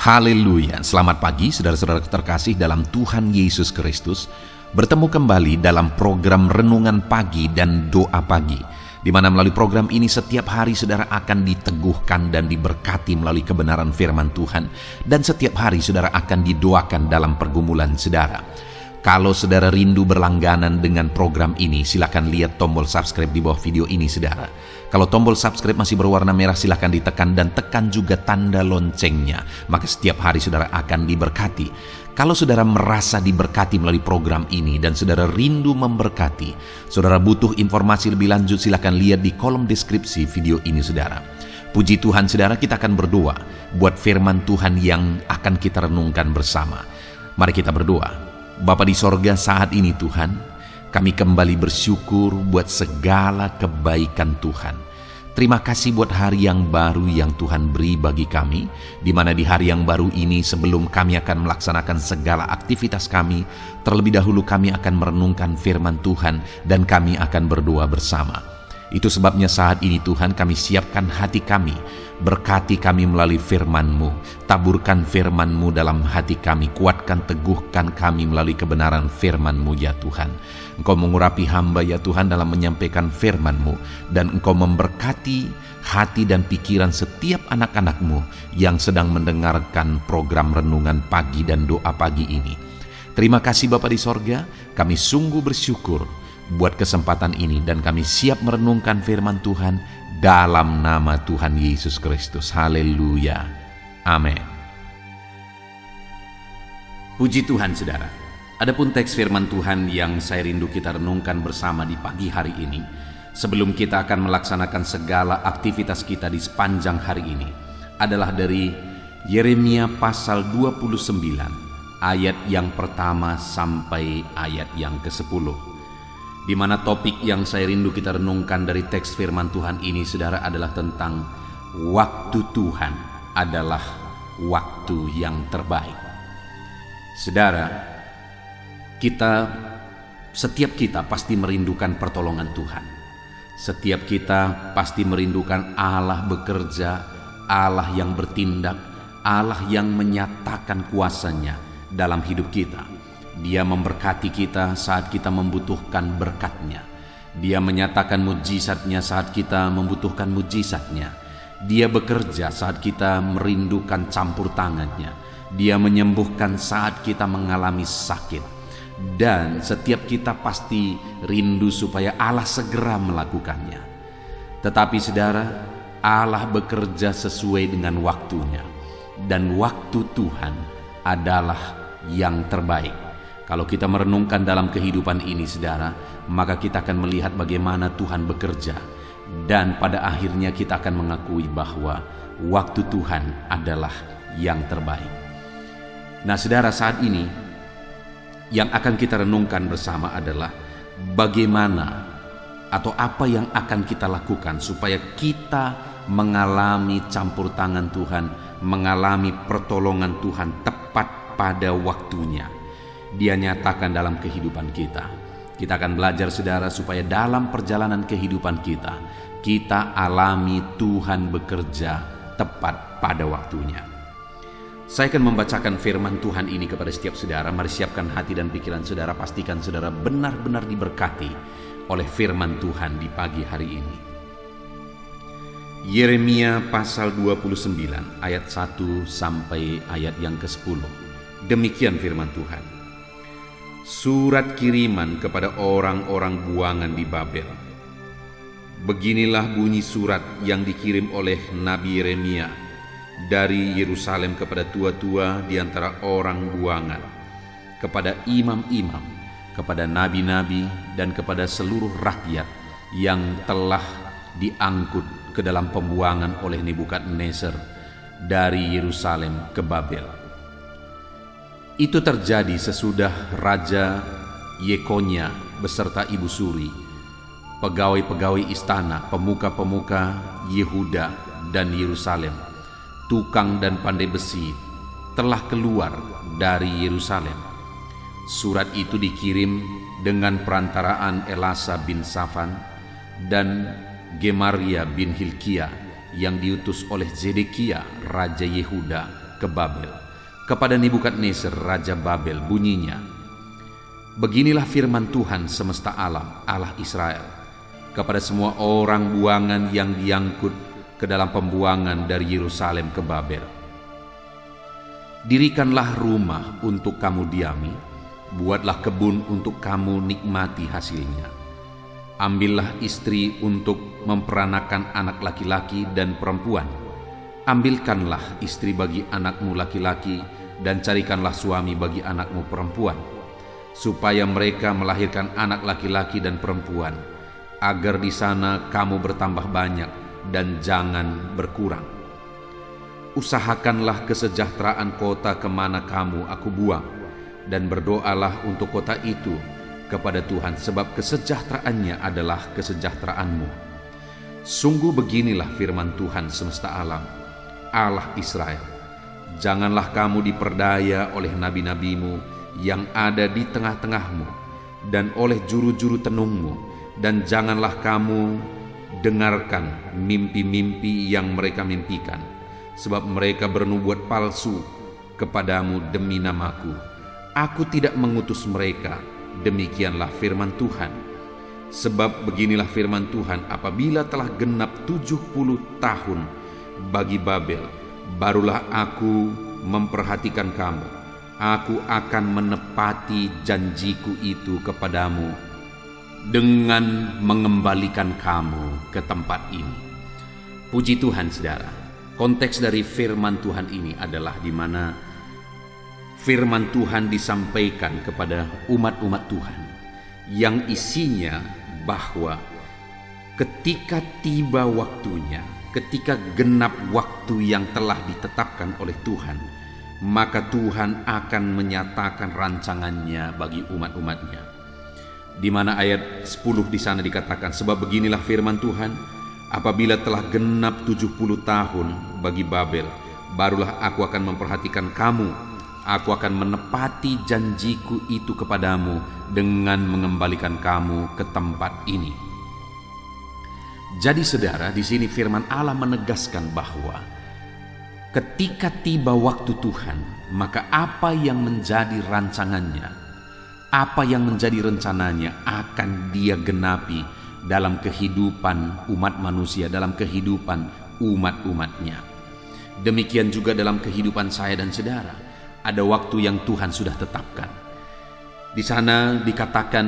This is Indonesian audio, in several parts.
Haleluya, selamat pagi saudara-saudara terkasih dalam Tuhan Yesus Kristus. Bertemu kembali dalam program Renungan Pagi dan Doa Pagi, di mana melalui program ini setiap hari saudara akan diteguhkan dan diberkati melalui kebenaran firman Tuhan. Dan setiap hari saudara akan didoakan dalam pergumulan saudara. Kalau saudara rindu berlangganan dengan program ini, silakan lihat tombol subscribe di bawah video ini saudara. Kalau tombol subscribe masih berwarna merah, silakan ditekan dan tekan juga tanda loncengnya. Maka setiap hari saudara akan diberkati. Kalau saudara merasa diberkati melalui program ini dan saudara rindu memberkati, saudara butuh informasi lebih lanjut, silakan lihat di kolom deskripsi video ini saudara. Puji Tuhan saudara, kita akan berdoa buat firman Tuhan yang akan kita renungkan bersama. Mari kita berdoa. Bapa di sorga, saat ini Tuhan, kami kembali bersyukur buat segala kebaikan Tuhan. Terima kasih buat hari yang baru yang Tuhan beri bagi kami, di mana di hari yang baru ini sebelum kami akan melaksanakan segala aktivitas kami, terlebih dahulu kami akan merenungkan firman Tuhan dan kami akan berdoa bersama. Itu sebabnya saat ini Tuhan kami siapkan hati kami, berkati kami melalui firman-Mu, taburkan firman-Mu dalam hati kami, kuatkan teguhkan kami melalui kebenaran firman-Mu ya Tuhan. Engkau mengurapi hamba ya Tuhan dalam menyampaikan firman-Mu, dan Engkau memberkati hati dan pikiran setiap anak-anak-Mu yang sedang mendengarkan program Renungan Pagi dan Doa Pagi ini. Terima kasih Bapa di sorga, kami sungguh bersyukur buat kesempatan ini dan kami siap merenungkan firman Tuhan dalam nama Tuhan Yesus Kristus. Haleluya. Amin. Puji Tuhan saudara. Adapun teks firman Tuhan yang saya rindu kita renungkan bersama di pagi hari ini, sebelum kita akan melaksanakan segala aktivitas kita di sepanjang hari ini, adalah dari Yeremia pasal 29 ayat yang pertama sampai ayat yang ke-10. Di mana topik yang saya rindu kita renungkan dari teks firman Tuhan ini saudara adalah tentang waktu Tuhan adalah waktu yang terbaik. Saudara, setiap kita pasti merindukan pertolongan Tuhan. Setiap kita pasti merindukan Allah bekerja, Allah yang bertindak, Allah yang menyatakan kuasanya dalam hidup kita. Dia memberkati kita saat kita membutuhkan berkat-Nya. Dia menyatakan mujizat-Nya saat kita membutuhkan mujizat-Nya. Dia bekerja saat kita merindukan campur tangan-Nya. Dia menyembuhkan saat kita mengalami sakit. Dan setiap kita pasti rindu supaya Allah segera melakukannya. Tetapi saudara, Allah bekerja sesuai dengan waktunya. Dan waktu Tuhan adalah yang terbaik. Kalau kita merenungkan dalam kehidupan ini saudara, maka kita akan melihat bagaimana Tuhan bekerja. Dan pada akhirnya kita akan mengakui bahwa waktu Tuhan adalah yang terbaik. Nah saudara, saat ini yang akan kita renungkan bersama adalah bagaimana atau apa yang akan kita lakukan supaya kita mengalami campur tangan Tuhan, mengalami pertolongan Tuhan tepat pada waktunya. Dia nyatakan dalam kehidupan kita. Kita akan belajar saudara supaya dalam perjalanan kehidupan kita, kita alami Tuhan bekerja tepat pada waktunya. Saya akan membacakan firman Tuhan ini kepada setiap saudara. Mari siapkan hati dan pikiran saudara. Pastikan saudara benar-benar diberkati oleh firman Tuhan di pagi hari ini. Yeremia pasal 29 ayat 1 sampai ayat yang ke-10. Demikian firman Tuhan. Surat kiriman kepada orang-orang buangan di Babel. Beginilah bunyi surat yang dikirim oleh Nabi Yeremia dari Yerusalem kepada tua-tua di antara orang buangan, kepada imam-imam, kepada nabi-nabi, dan kepada seluruh rakyat yang telah diangkut ke dalam pembuangan oleh Nebukadnezar dari Yerusalem ke Babel. Itu terjadi sesudah Raja Yekonya beserta ibu suri, pegawai-pegawai istana, pemuka-pemuka Yehuda dan Yerusalem, tukang dan pandai besi telah keluar dari Yerusalem. Surat itu dikirim dengan perantaraan Elasa bin Safan dan Gemaria bin Hilkia yang diutus oleh Zedekia Raja Yehuda ke Babel, kepada Nebukadnezar Raja Babel bunyinya, beginilah firman Tuhan semesta alam, Allah Israel, kepada semua orang buangan yang diangkut ke dalam pembuangan dari Yerusalem ke Babel. Dirikanlah rumah untuk kamu diami, buatlah kebun untuk kamu nikmati hasilnya. Ambillah istri untuk memperanakan anak laki-laki dan perempuan. Ambilkanlah istri bagi anakmu laki-laki dan carikanlah suami bagi anakmu perempuan, supaya mereka melahirkan anak laki-laki dan perempuan, agar di sana kamu bertambah banyak dan jangan berkurang. Usahakanlah kesejahteraan kota kemana kamu aku buang, dan berdoalah untuk kota itu kepada Tuhan, sebab kesejahteraannya adalah kesejahteraanmu. Sungguh beginilah firman Tuhan semesta alam, Allah Israel, janganlah kamu diperdaya oleh nabi-nabimu yang ada di tengah-tengahmu dan oleh juru-juru tenungmu, dan janganlah kamu dengarkan mimpi-mimpi yang mereka mimpikan, sebab mereka bernubuat palsu kepadamu demi namaku. Aku tidak mengutus mereka. Demikianlah firman Tuhan. Sebab beginilah firman Tuhan, apabila telah genap 70 tahun bagi Babel, barulah aku memperhatikan kamu. Aku akan menepati janjiku itu kepadamu dengan mengembalikan kamu ke tempat ini. Puji Tuhan, saudara. Konteks dari firman Tuhan ini adalah di mana firman Tuhan disampaikan kepada umat-umat Tuhan yang isinya bahwa ketika tiba waktunya, ketika genap waktu yang telah ditetapkan oleh Tuhan, maka Tuhan akan menyatakan rancangannya bagi umat-umatnya. Di mana ayat 10 di sana dikatakan, sebab beginilah firman Tuhan, apabila telah genap 70 tahun bagi Babel, barulah aku akan memperhatikan kamu. Aku akan menepati janjiku itu kepadamu dengan mengembalikan kamu ke tempat ini. Jadi saudara, di sini firman Allah menegaskan bahwa ketika tiba waktu Tuhan, maka apa yang menjadi rancangannya, apa yang menjadi rencananya akan Dia genapi dalam kehidupan umat manusia, dalam kehidupan umat-umatnya. Demikian juga dalam kehidupan saya dan saudara. Ada waktu yang Tuhan sudah tetapkan. Di sana dikatakan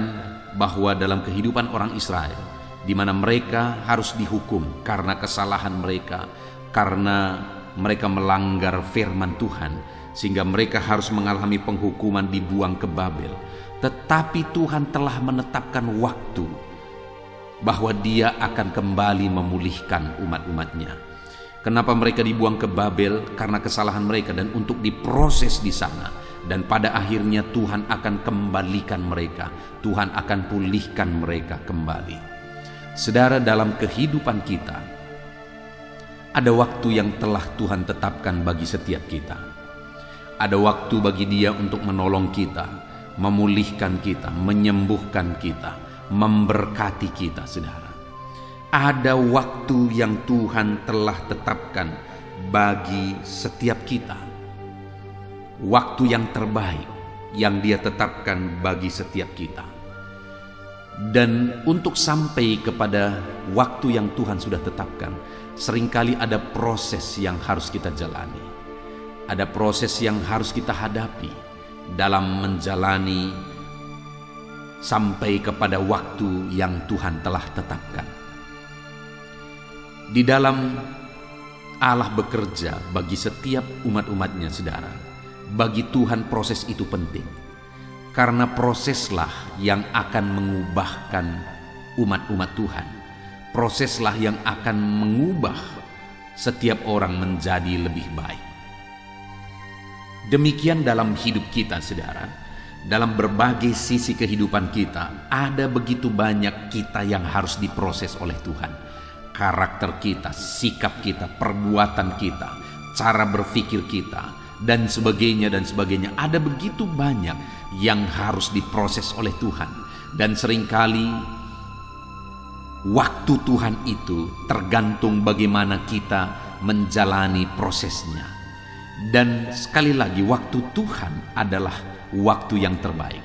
bahwa dalam kehidupan orang Israel, di mana mereka harus dihukum karena kesalahan mereka, karena mereka melanggar firman Tuhan, sehingga mereka harus mengalami penghukuman, dibuang ke Babel. Tetapi Tuhan telah menetapkan waktu bahwa Dia akan kembali memulihkan umat-umatnya. Kenapa mereka dibuang ke Babel? Karena kesalahan mereka, dan untuk diproses di sana. Dan pada akhirnya Tuhan akan kembalikan mereka. Tuhan akan pulihkan mereka kembali. Saudara, dalam kehidupan kita, ada waktu yang telah Tuhan tetapkan bagi setiap kita. Ada waktu bagi Dia untuk menolong kita, memulihkan kita, menyembuhkan kita, memberkati kita, saudara. Ada waktu yang Tuhan telah tetapkan bagi setiap kita. Waktu yang terbaik yang Dia tetapkan bagi setiap kita. Dan untuk sampai kepada waktu yang Tuhan sudah tetapkan, seringkali ada proses yang harus kita jalani. Ada proses yang harus kita hadapi dalam menjalani sampai kepada waktu yang Tuhan telah tetapkan. Di dalam Allah bekerja bagi setiap umat-umatnya, saudara, bagi Tuhan proses itu penting. Karena proseslah yang akan mengubahkan umat-umat Tuhan. Proseslah yang akan mengubah setiap orang menjadi lebih baik. Demikian dalam hidup kita, saudara. Dalam berbagai sisi kehidupan kita, ada begitu banyak kita yang harus diproses oleh Tuhan. Karakter kita, sikap kita, perbuatan kita, cara berpikir kita, dan sebagainya dan sebagainya. Ada begitu banyak yang harus diproses oleh Tuhan. Dan seringkali waktu Tuhan itu tergantung bagaimana kita menjalani prosesnya. Dan sekali lagi, waktu Tuhan adalah waktu yang terbaik.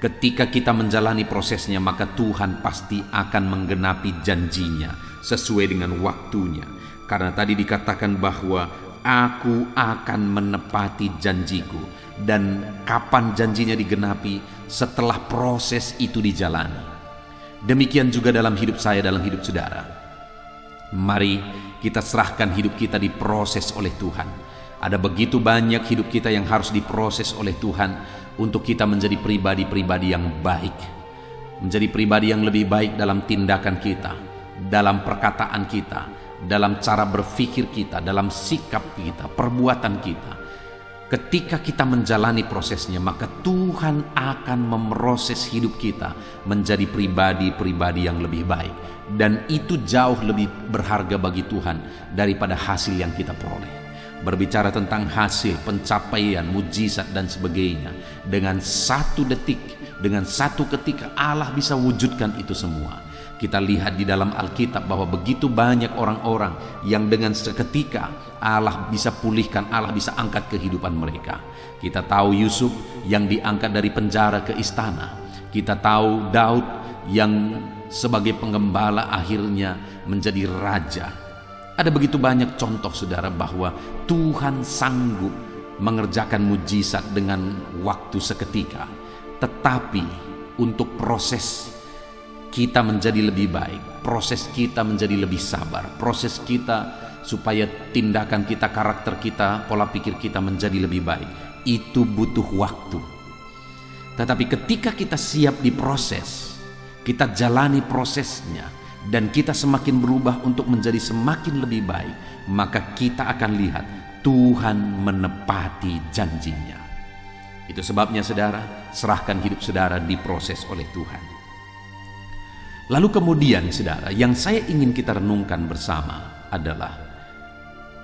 Ketika kita menjalani prosesnya, maka Tuhan pasti akan menggenapi janjinya sesuai dengan waktunya. Karena tadi dikatakan bahwa Aku akan menepati janjiku. Dan kapan janjinya digenapi? Setelah proses itu dijalani. Demikian juga dalam hidup saya, dalam hidup saudara. Mari kita serahkan hidup kita diproses oleh Tuhan. Ada begitu banyak hidup kita yang harus diproses oleh Tuhan untuk kita menjadi pribadi-pribadi yang baik, menjadi pribadi yang lebih baik dalam tindakan kita, dalam perkataan kita, dalam cara berpikir kita, dalam sikap kita, perbuatan kita. Ketika kita menjalani prosesnya, maka Tuhan akan memproses hidup kita menjadi pribadi-pribadi yang lebih baik. Dan itu jauh lebih berharga bagi Tuhan daripada hasil yang kita peroleh. Berbicara tentang hasil, pencapaian, mujizat dan sebagainya, dengan satu detik, dengan satu ketika Allah bisa wujudkan itu semua. Kita lihat di dalam Alkitab bahwa begitu banyak orang-orang yang dengan seketika Allah bisa pulihkan, Allah bisa angkat kehidupan mereka. Kita tahu Yusuf yang diangkat dari penjara ke istana. Kita tahu Daud yang sebagai penggembala akhirnya menjadi raja. Ada begitu banyak contoh saudara bahwa Tuhan sanggup mengerjakan mujizat dengan waktu seketika. Tetapi untuk proses kita menjadi lebih baik, proses kita menjadi lebih sabar, proses kita supaya tindakan kita, karakter kita, pola pikir kita menjadi lebih baik, itu butuh waktu. Tetapi ketika kita siap diproses, kita jalani prosesnya, dan kita semakin berubah untuk menjadi semakin lebih baik, maka kita akan lihat Tuhan menepati janjinya. Itu sebabnya saudara, serahkan hidup saudara diproses oleh Tuhan. Lalu kemudian saudara, yang saya ingin kita renungkan bersama adalah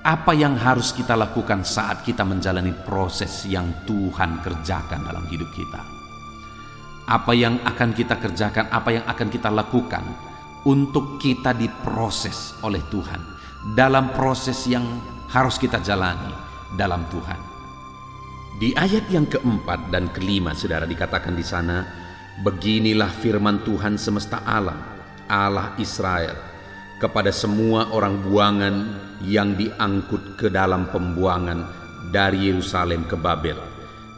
apa yang harus kita lakukan saat kita menjalani proses yang Tuhan kerjakan dalam hidup kita. Apa yang akan kita kerjakan, apa yang akan kita lakukan untuk kita diproses oleh Tuhan dalam proses yang harus kita jalani dalam Tuhan. Di ayat yang keempat dan kelima saudara dikatakan di sana, beginilah firman Tuhan semesta alam, Allah Israel, kepada semua orang buangan yang diangkut ke dalam pembuangan dari Yerusalem ke Babel.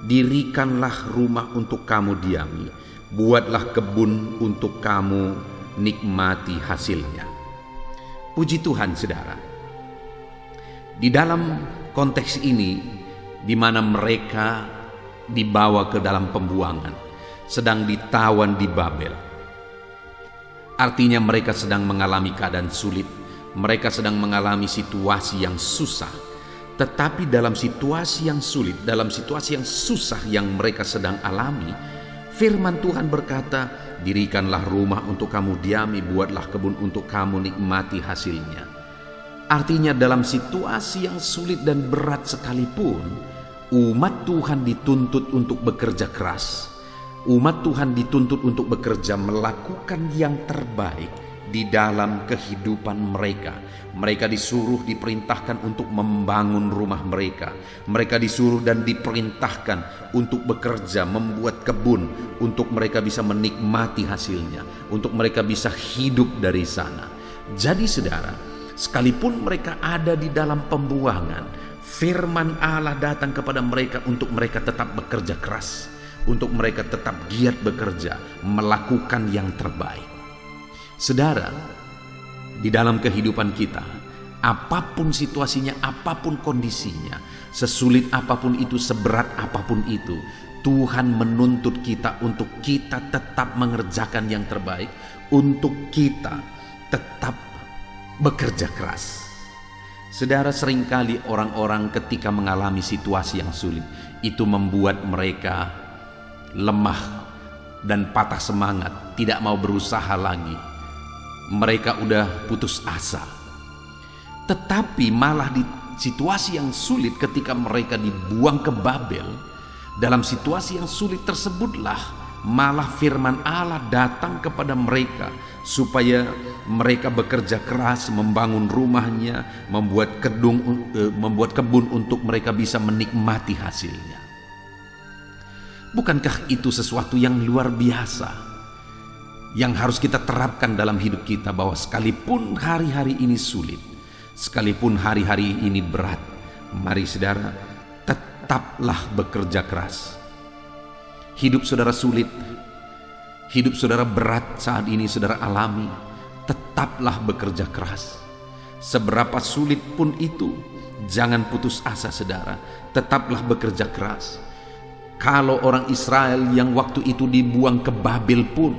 Dirikanlah rumah untuk kamu diami, buatlah kebun untuk kamu nikmati hasilnya. Puji Tuhan saudara. Di dalam konteks ini, di mana mereka dibawa ke dalam pembuangan, sedang ditawan di Babel. Artinya mereka sedang mengalami keadaan sulit, mereka sedang mengalami situasi yang susah. Tetapi dalam situasi yang sulit, dalam situasi yang susah yang mereka sedang alami, firman Tuhan berkata, dirikanlah rumah untuk kamu diami, buatlah kebun untuk kamu nikmati hasilnya. Artinya dalam situasi yang sulit dan berat sekalipun, umat Tuhan dituntut untuk bekerja keras. Umat Tuhan dituntut untuk bekerja, melakukan yang terbaik di dalam kehidupan mereka. Mereka disuruh, diperintahkan untuk membangun rumah mereka. Mereka disuruh dan diperintahkan untuk bekerja, membuat kebun, untuk mereka bisa menikmati hasilnya, untuk mereka bisa hidup dari sana. Jadi saudara, sekalipun mereka ada di dalam pembuangan, firman Allah datang kepada mereka untuk mereka tetap bekerja keras, untuk mereka tetap giat bekerja, melakukan yang terbaik. Saudara, di dalam kehidupan kita, apapun situasinya, apapun kondisinya, sesulit apapun itu, seberat apapun itu, Tuhan menuntut kita untuk kita tetap mengerjakan yang terbaik, untuk kita tetap bekerja keras. Saudara, seringkali orang-orang ketika mengalami situasi yang sulit, itu membuat mereka lemah dan patah semangat, tidak mau berusaha lagi. Mereka udah putus asa. Tetapi malah di situasi yang sulit ketika mereka dibuang ke Babel, dalam situasi yang sulit tersebutlah malah firman Allah datang kepada mereka supaya mereka bekerja keras membangun rumahnya, membuat kebun untuk mereka bisa menikmati hasilnya. Bukankah itu sesuatu yang luar biasa yang harus kita terapkan dalam hidup kita, bahwa sekalipun hari-hari ini sulit, sekalipun hari-hari ini berat, mari saudara, tetaplah bekerja keras. Hidup saudara sulit, hidup saudara berat saat ini saudara alami, tetaplah bekerja keras. Seberapa sulit pun itu, jangan putus asa saudara, tetaplah bekerja keras. Kalau orang Israel yang waktu itu dibuang ke Babel pun,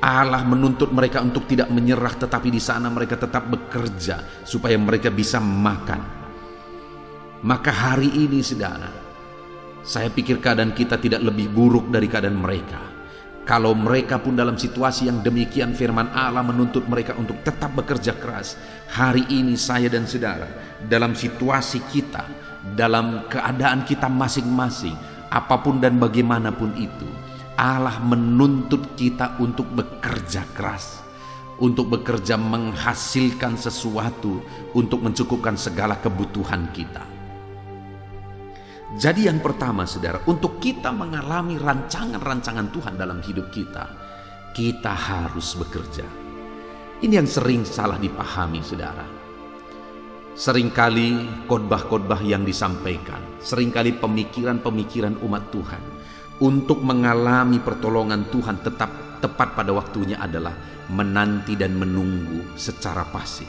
Allah menuntut mereka untuk tidak menyerah, tetapi di sana mereka tetap bekerja supaya mereka bisa makan. Maka hari ini saudara, saya pikir keadaan kita tidak lebih buruk dari keadaan mereka. Kalau mereka pun dalam situasi yang demikian, firman Allah menuntut mereka untuk tetap bekerja keras. Hari ini saya dan saudara, dalam situasi kita, dalam keadaan kita masing-masing, apapun dan bagaimanapun itu, Allah menuntut kita untuk bekerja keras, untuk bekerja menghasilkan sesuatu untuk mencukupkan segala kebutuhan kita. Jadi yang pertama saudara, untuk kita mengalami rancangan-rancangan Tuhan dalam hidup kita, kita harus bekerja. Ini yang sering salah dipahami saudara. Seringkali khotbah-khotbah yang disampaikan, seringkali pemikiran-pemikiran umat Tuhan untuk mengalami pertolongan Tuhan tepat pada waktunya adalah menanti dan menunggu secara pasif.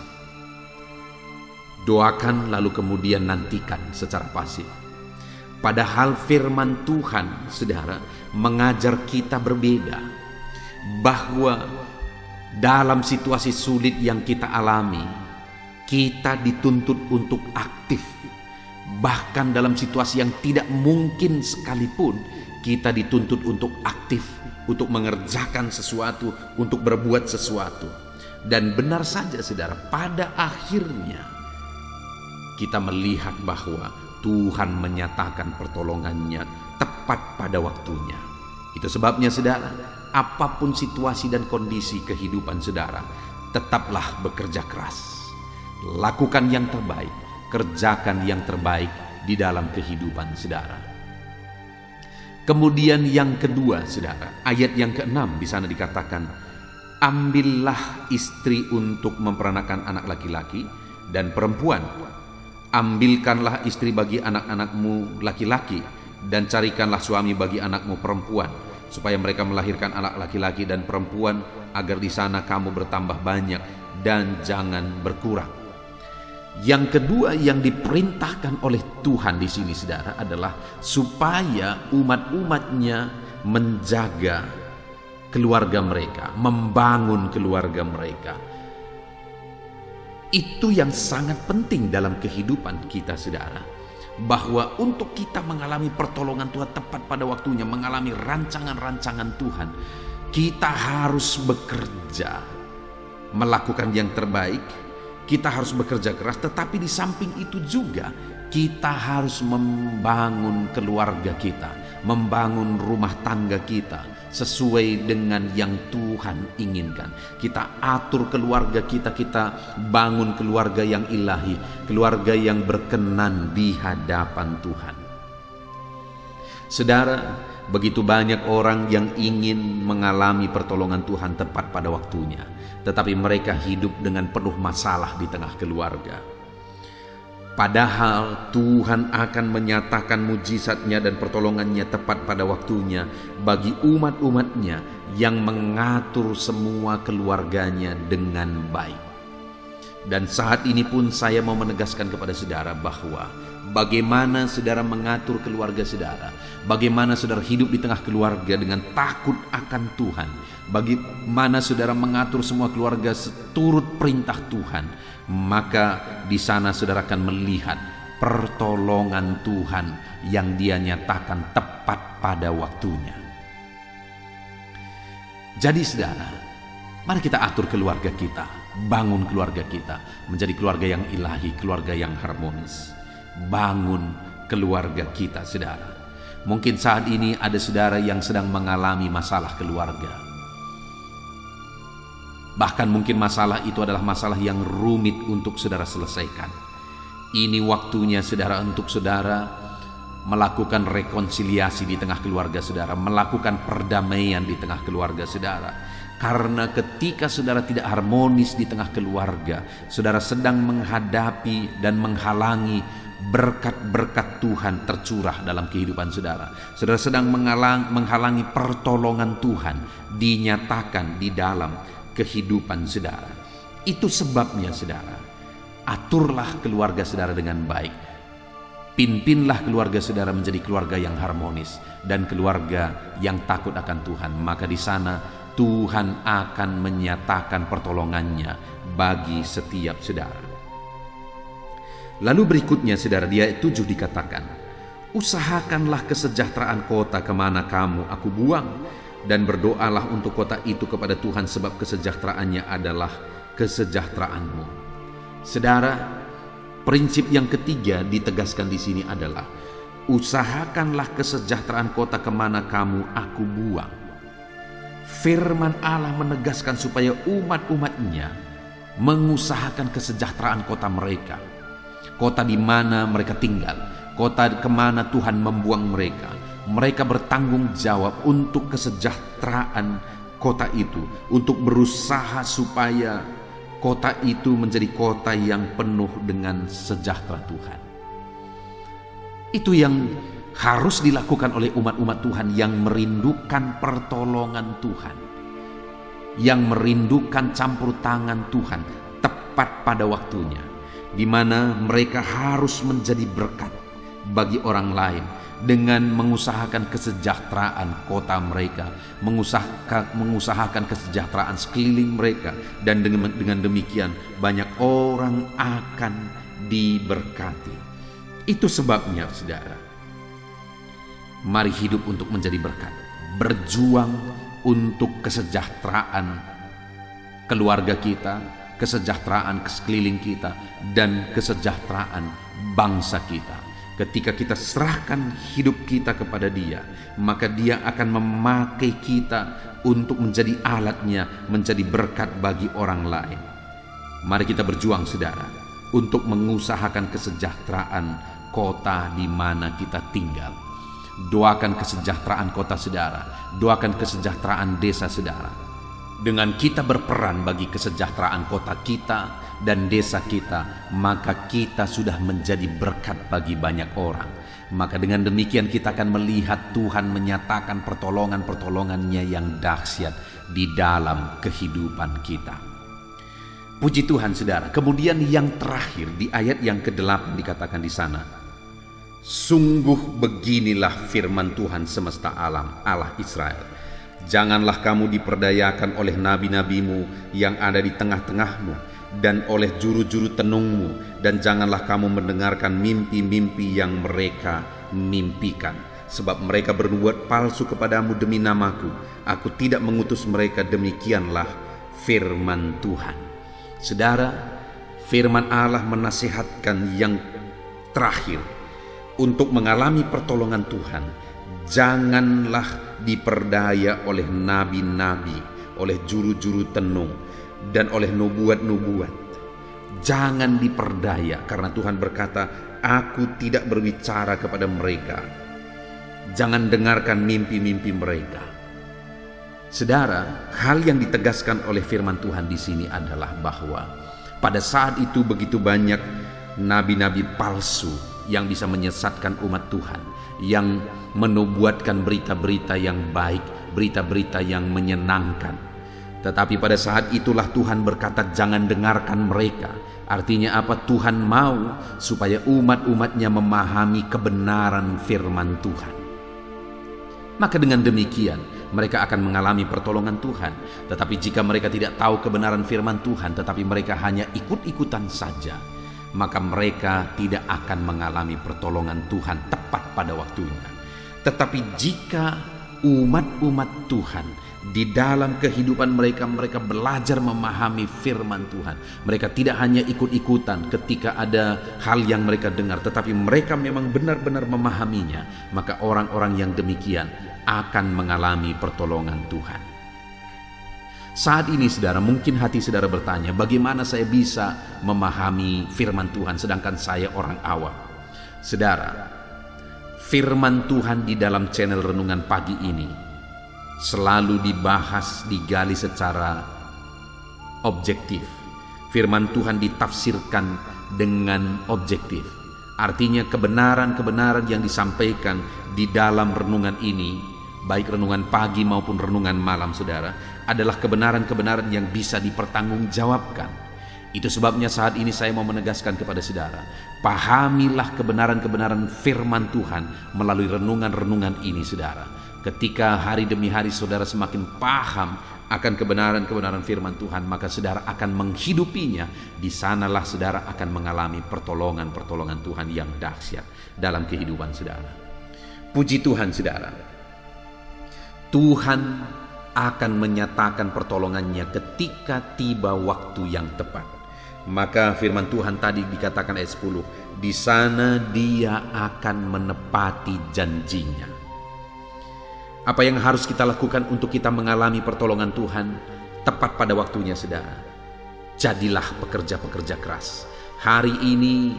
Doakan lalu kemudian nantikan secara pasif. Padahal firman Tuhan, saudara, mengajar kita berbeda. Bahwa dalam situasi sulit yang kita alami, kita dituntut untuk aktif. Bahkan dalam situasi yang tidak mungkin sekalipun, kita dituntut untuk aktif, untuk mengerjakan sesuatu, untuk berbuat sesuatu. Dan benar saja saudara, pada akhirnya kita melihat bahwa Tuhan menyatakan pertolongannya tepat pada waktunya. Itu sebabnya saudara, apapun situasi dan kondisi kehidupan saudara, tetaplah bekerja keras. Lakukan yang terbaik, kerjakan yang terbaik di dalam kehidupan saudara. Kemudian yang kedua saudara, ayat yang ke-6 di sana dikatakan, ambillah istri untuk memperanakan anak laki-laki dan perempuan. Ambilkanlah istri bagi anak-anakmu laki-laki, dan carikanlah suami bagi anakmu perempuan, supaya mereka melahirkan anak laki-laki dan perempuan, agar di sana kamu bertambah banyak dan jangan berkurang. Yang kedua yang diperintahkan oleh Tuhan di sini saudara adalah supaya umat-umatnya menjaga keluarga mereka, membangun keluarga mereka. Itu yang sangat penting dalam kehidupan kita saudara, bahwa untuk kita mengalami pertolongan Tuhan tepat pada waktunya, mengalami rancangan-rancangan Tuhan, kita harus bekerja, melakukan yang terbaik, kita harus bekerja keras. Tetapi di samping itu juga kita harus membangun keluarga kita, membangun rumah tangga kita sesuai dengan yang Tuhan inginkan. Kita atur keluarga kita, kita bangun keluarga yang ilahi, keluarga yang berkenan di hadapan Tuhan. Saudara, begitu banyak orang yang ingin mengalami pertolongan Tuhan tepat pada waktunya, tetapi mereka hidup dengan penuh masalah di tengah keluarga. Padahal Tuhan akan menyatakan mujizatnya dan pertolongannya tepat pada waktunya bagi umat-umatnya yang mengatur semua keluarganya dengan baik. Dan saat ini pun saya mau menegaskan kepada saudara bahwa bagaimana saudara mengatur keluarga saudara, bagaimana saudara hidup di tengah keluarga dengan takut akan Tuhan, bagaimana saudara mengatur semua keluarga seturut perintah Tuhan, maka di sana saudara akan melihat pertolongan Tuhan yang Dia nyatakan tepat pada waktunya. Jadi saudara, mari kita atur keluarga kita, bangun keluarga kita menjadi keluarga yang ilahi, keluarga yang harmonis. Bangun keluarga kita saudara. Mungkin saat ini ada saudara yang sedang mengalami masalah keluarga. Bahkan mungkin masalah itu adalah masalah yang rumit untuk saudara selesaikan. Ini waktunya saudara untuk saudara melakukan rekonsiliasi di tengah keluarga saudara, melakukan perdamaian di tengah keluarga saudara. Karena ketika saudara tidak harmonis di tengah keluarga, saudara sedang menghadapi dan menghalangi berkat-berkat Tuhan tercurah dalam kehidupan saudara. Saudara sedang menghalangi pertolongan Tuhan dinyatakan di dalam kehidupan saudara. Itu sebabnya saudara, aturlah keluarga saudara dengan baik. Pimpinlah keluarga saudara menjadi keluarga yang harmonis dan keluarga yang takut akan Tuhan. Maka di sana Tuhan akan menyatakan pertolongannya bagi setiap saudara. Lalu berikutnya saudara, di ayat 7 dikatakan, usahakanlah kesejahteraan kota kemana kamu aku buang, dan berdoalah untuk kota itu kepada Tuhan, sebab kesejahteraannya adalah kesejahteraanmu. Saudara, prinsip yang ketiga ditegaskan di sini adalah, usahakanlah kesejahteraan kota kemana kamu aku buang. Firman Allah menegaskan supaya umat-umatnya mengusahakan kesejahteraan kota mereka. Kota di mana mereka tinggal, kota kemana Tuhan membuang mereka. Mereka bertanggung jawab untuk kesejahteraan kota itu, untuk berusaha supaya kota itu menjadi kota yang penuh dengan sejahtera Tuhan. Itu yang harus dilakukan oleh umat-umat Tuhan yang merindukan pertolongan Tuhan, yang merindukan campur tangan Tuhan tepat pada waktunya, di mana mereka harus menjadi berkat bagi orang lain dengan mengusahakan kesejahteraan kota mereka, mengusahakan kesejahteraan sekeliling mereka, dan dengan demikian banyak orang akan diberkati. Itu sebabnya saudara, mari hidup untuk menjadi berkat, berjuang untuk kesejahteraan keluarga kita, kesejahteraan sekeliling kita, dan kesejahteraan bangsa kita. Ketika kita serahkan hidup kita kepada Dia, maka Dia akan memakai kita untuk menjadi alatnya, menjadi berkat bagi orang lain. Mari kita berjuang saudara, untuk mengusahakan kesejahteraan kota di mana kita tinggal. Doakan kesejahteraan kota saudara, doakan kesejahteraan desa saudara. Dengan kita berperan bagi kesejahteraan kota kita dan desa kita, maka kita sudah menjadi berkat bagi banyak orang. Maka dengan demikian kita akan melihat Tuhan menyatakan pertolongan-pertolongannya yang dahsyat di dalam kehidupan kita. Puji Tuhan saudara. Kemudian yang terakhir di ayat yang ke-8 dikatakan di sana, sungguh beginilah firman Tuhan semesta alam, Allah Israel. Janganlah kamu diperdayakan oleh nabi-nabimu yang ada di tengah-tengahmu dan oleh juru-juru tenungmu, dan janganlah kamu mendengarkan mimpi-mimpi yang mereka mimpikan, sebab mereka bernubuat palsu kepadamu demi namaku. Aku tidak mengutus mereka. Demikianlah firman Tuhan. Saudara, firman Allah menasihatkan yang terakhir untuk mengalami pertolongan Tuhan. Janganlah diperdaya oleh nabi-nabi, oleh juru-juru tenung, dan oleh nubuat-nubuat. Jangan diperdaya, karena Tuhan berkata, aku tidak berbicara kepada mereka. Jangan dengarkan mimpi-mimpi mereka. Saudara, hal yang ditegaskan oleh firman Tuhan di sini adalah bahwa pada saat itu begitu banyak nabi-nabi palsu yang bisa menyesatkan umat Tuhan, yang menubuatkan berita-berita yang baik, berita-berita yang menyenangkan. Tetapi pada saat itulah Tuhan berkata, jangan dengarkan mereka. Artinya apa? Tuhan mau supaya umat-umatnya memahami kebenaran firman Tuhan. Maka dengan demikian mereka akan mengalami pertolongan Tuhan. Tetapi jika mereka tidak tahu kebenaran firman Tuhan, tetapi mereka hanya ikut-ikutan saja, maka mereka tidak akan mengalami pertolongan Tuhan tepat pada waktunya. Tetapi jika umat-umat Tuhan di dalam kehidupan mereka, mereka belajar memahami firman Tuhan. Mereka tidak hanya ikut-ikutan ketika ada hal yang mereka dengar, tetapi mereka memang benar-benar memahaminya. Maka orang-orang yang demikian akan mengalami pertolongan Tuhan. Saat ini saudara, mungkin hati saudara bertanya, bagaimana saya bisa memahami firman Tuhan sedangkan saya orang awam? Saudara, firman Tuhan di dalam channel Renungan Pagi ini selalu dibahas, digali secara objektif. Firman Tuhan ditafsirkan dengan objektif. Artinya kebenaran-kebenaran yang disampaikan di dalam renungan ini, baik renungan pagi maupun renungan malam saudara, adalah kebenaran-kebenaran yang bisa dipertanggungjawabkan. Itu sebabnya saat ini saya mau menegaskan kepada saudara, pahamilah kebenaran-kebenaran firman Tuhan melalui renungan-renungan ini saudara. Ketika hari demi hari saudara semakin paham akan kebenaran-kebenaran firman Tuhan, maka saudara akan menghidupinya. Di sanalah saudara akan mengalami pertolongan-pertolongan Tuhan yang dahsyat dalam kehidupan saudara. Puji Tuhan saudara. Tuhan akan menyatakan pertolongannya ketika tiba waktu yang tepat. Maka firman Tuhan tadi dikatakan ayat 10, di sana Dia akan menepati janjinya. Apa yang harus kita lakukan untuk kita mengalami pertolongan Tuhan tepat pada waktunya saudara? Jadilah pekerja-pekerja keras. Hari ini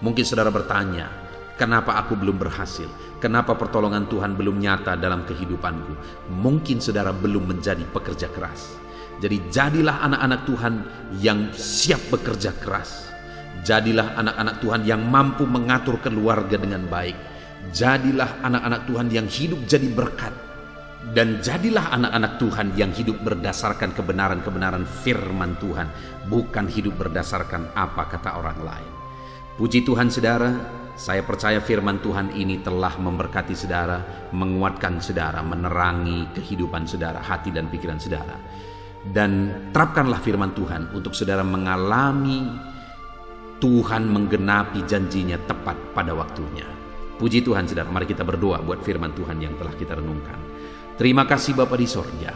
mungkin saudara bertanya, kenapa aku belum berhasil? Kenapa pertolongan Tuhan belum nyata dalam kehidupanku? Mungkin saudara belum menjadi pekerja keras. Jadi jadilah anak-anak Tuhan yang siap bekerja keras. Jadilah anak-anak Tuhan yang mampu mengatur keluarga dengan baik. Jadilah anak-anak Tuhan yang hidup jadi berkat. Dan jadilah anak-anak Tuhan yang hidup berdasarkan kebenaran-kebenaran firman Tuhan, bukan hidup berdasarkan apa kata orang lain. Puji Tuhan saudara, saya percaya firman Tuhan ini telah memberkati saudara, menguatkan saudara, menerangi kehidupan saudara, hati dan pikiran saudara. Dan terapkanlah firman Tuhan untuk saudara mengalami Tuhan menggenapi janjinya tepat pada waktunya. Puji Tuhan saudara, mari kita berdoa buat firman Tuhan yang telah kita renungkan. Terima kasih Bapa di sorga,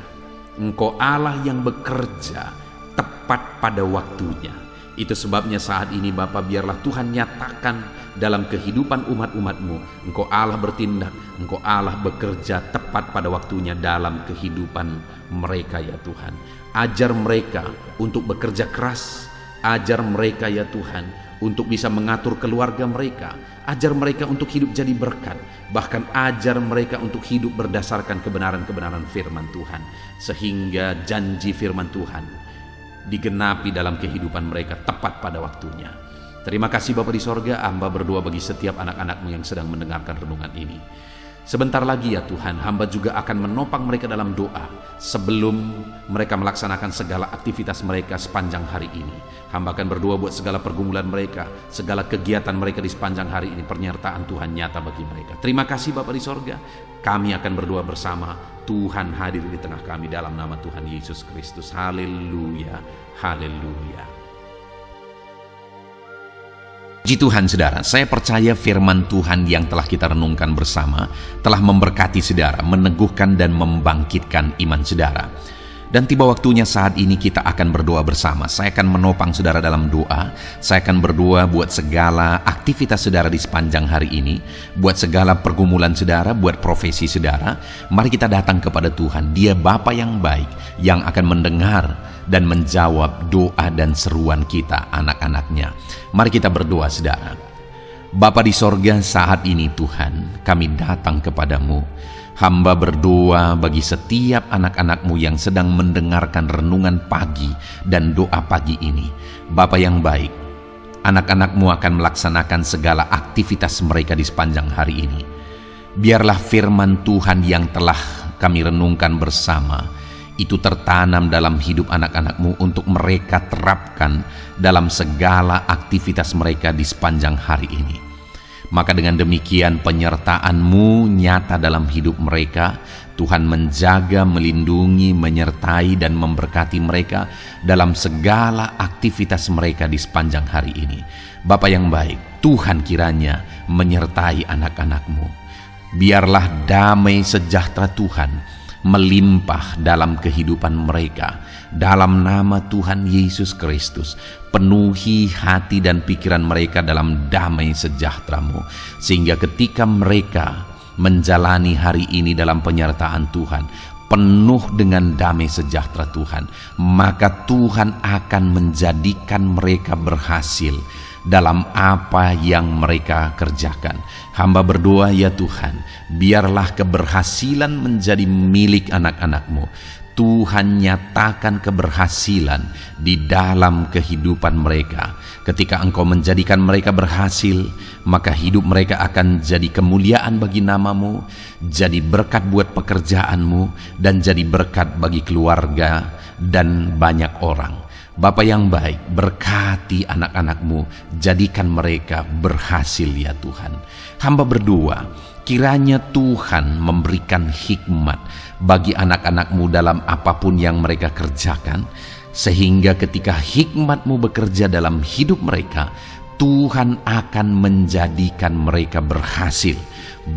Engkau Allah yang bekerja tepat pada waktunya. Itu sebabnya saat ini Bapa, biarlah Tuhan nyatakan dalam kehidupan umat-umat-Mu. Engkau Allah bertindak, Engkau Allah bekerja tepat pada waktunya dalam kehidupan mereka ya Tuhan. Ajar mereka untuk bekerja keras, ajar mereka ya Tuhan untuk bisa mengatur keluarga mereka. Ajar mereka untuk hidup jadi berkat. Bahkan ajar mereka untuk hidup berdasarkan kebenaran-kebenaran firman Tuhan. Sehingga janji firman Tuhan digenapi dalam kehidupan mereka tepat pada waktunya. Terima kasih Bapa di sorga, hamba berdoa bagi setiap anak-anak-Mu yang sedang mendengarkan renungan ini. Sebentar lagi ya Tuhan, hamba juga akan menopang mereka dalam doa sebelum mereka melaksanakan segala aktivitas mereka sepanjang hari ini. Hamba akan berdoa buat segala pergumulan mereka, segala kegiatan mereka di sepanjang hari ini, penyertaan Tuhan nyata bagi mereka. Terima kasih Bapa di sorga, kami akan berdoa bersama. Tuhan hadir di tengah kami dalam nama Tuhan Yesus Kristus. Haleluya, haleluya. Puji Tuhan saudara, saya percaya firman Tuhan yang telah kita renungkan bersama telah memberkati saudara, meneguhkan dan membangkitkan iman saudara. Dan tiba waktunya saat ini kita akan berdoa bersama. Saya akan menopang saudara dalam doa. Saya akan berdoa buat segala aktivitas saudara di sepanjang hari ini, buat segala pergumulan saudara, buat profesi saudara. Mari kita datang kepada Tuhan. Dia Bapa yang baik, yang akan mendengar dan menjawab doa dan seruan kita, anak-anaknya. Mari kita berdoa saudara. Bapa di sorga, saat ini Tuhan, kami datang kepadamu. Hamba berdoa bagi setiap anak-anak-Mu yang sedang mendengarkan renungan pagi dan doa pagi ini. Bapa yang baik, anak-anak-Mu akan melaksanakan segala aktivitas mereka di sepanjang hari ini. Biarlah firman Tuhan yang telah kami renungkan bersama itu tertanam dalam hidup anak-anak-Mu untuk mereka terapkan dalam segala aktivitas mereka di sepanjang hari ini. Maka dengan demikian penyertaan-Mu nyata dalam hidup mereka. Tuhan menjaga, melindungi, menyertai dan memberkati mereka dalam segala aktivitas mereka di sepanjang hari ini. Bapa yang baik, Tuhan kiranya menyertai anak-anak-Mu. Biarlah damai sejahtera Tuhan melimpah dalam kehidupan mereka. Dalam nama Tuhan Yesus Kristus, penuhi hati dan pikiran mereka dalam damai sejahtera-Mu, sehingga ketika mereka menjalani hari ini dalam penyertaan Tuhan, penuh dengan damai sejahtera Tuhan, maka Tuhan akan menjadikan mereka berhasil dalam apa yang mereka kerjakan. Hamba berdoa, ya Tuhan, biarlah keberhasilan menjadi milik anak-anak-Mu. Tuhan nyatakan keberhasilan di dalam kehidupan mereka. Ketika Engkau menjadikan mereka berhasil, maka hidup mereka akan jadi kemuliaan bagi nama-Mu, jadi berkat buat pekerjaan-Mu, dan jadi berkat bagi keluarga dan banyak orang. Bapa yang baik, berkati anak-anak-Mu, jadikan mereka berhasil ya Tuhan. Hamba berdoa, kiranya Tuhan memberikan hikmat bagi anak-anak-Mu dalam apapun yang mereka kerjakan, sehingga ketika hikmat-Mu bekerja dalam hidup mereka, Tuhan akan menjadikan mereka berhasil.